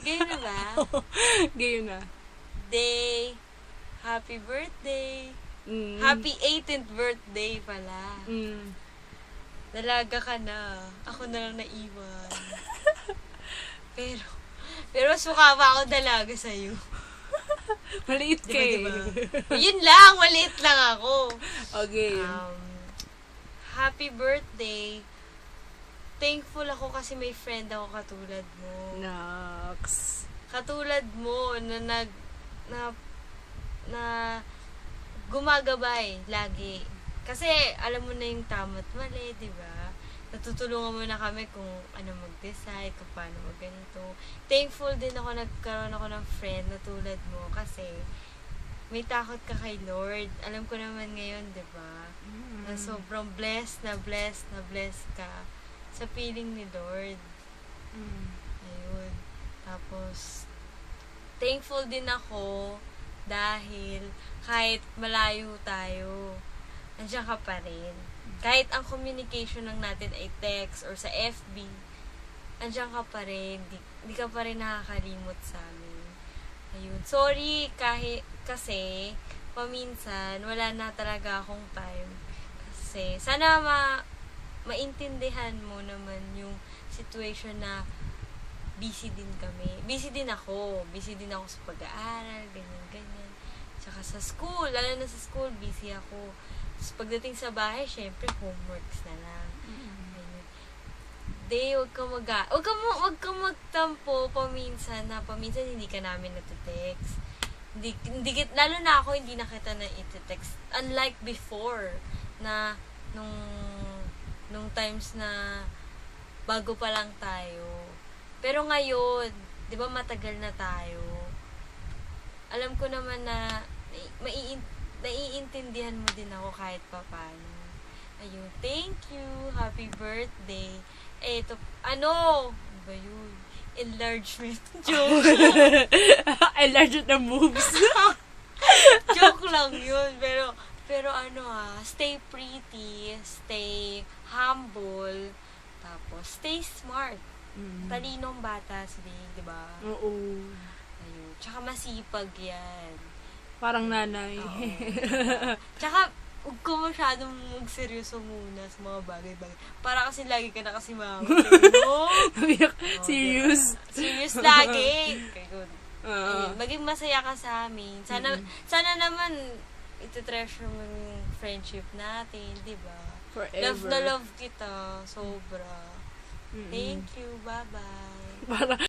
Ganyan na ba? Ganyan na. Day, happy birthday. Mm. Happy 18th birthday pala. Mm. Dalaga ka na. Ako na lang naiwan. pero mas mukha pa ako dalaga sa'yo. Maliit ka Diba, eh. diba? Yun lang, maliit lang ako. Okay. Happy birthday. Thankful ako kasi may friend ako katulad mo. Naks. Katulad mo na gumagabay lagi. Kasi alam mo na yung tama't mali, di ba? Natutulungan mo na kami kung ano mag-decide, kung paano mag-ganito. Thankful din ako nagkaroon ako ng friend na tulad mo kasi may takot ka kay Lord. Alam ko naman ngayon, di ba? Na sobrang blessed ka sa piling ni Lord. Ayun. Tapos, thankful din ako dahil kahit malayo tayo, nandiyan ka pa rin. Kahit ang communication lang natin ay text or sa FB, nandiyan ka pa rin. Di ka pa rin nakakalimot sa amin. Ayun. Sorry kasi paminsan wala na talaga akong time. Kasi sana maintindihan mo naman yung situation na busy din kami. Busy din ako. Busy din ako sa pag-aaral, ganyan. Tsaka sa school, lalo na sa school, busy ako. Tapos pagdating sa bahay, syempre, homeworks na lang. Ayun. Day, wag kang magtampo paminsan hindi ka namin nati-text. Lalo na ako, hindi na kita na iti-text. Unlike before, na nung times na bago pa lang tayo. Pero ngayon, di ba matagal na tayo, alam ko naman na naiintindihan mo din ako kahit papaano. Ayun, thank you, happy birthday. Ito, ano ba yun? Enlargement. Joke. Enlargement na moves. Joke lang yun. Pero stay pretty, stay humble, tapos stay smart. Talinong bata si di ba? Oo. Ayun. Tsaka masipag yan. Parang nanay. Tsaka, huwag ka masyadong magseryoso muna sa mga bagay-bagay. Para kasi lagi ka na kasi mama. Serious. Serious lagi. Ayun, maging masaya ka sa amin. Sana naman, iti-treasure mo yung friendship natin, di ba? Forever. Love na love kita. Sobra. Thank you. Bye-bye. Para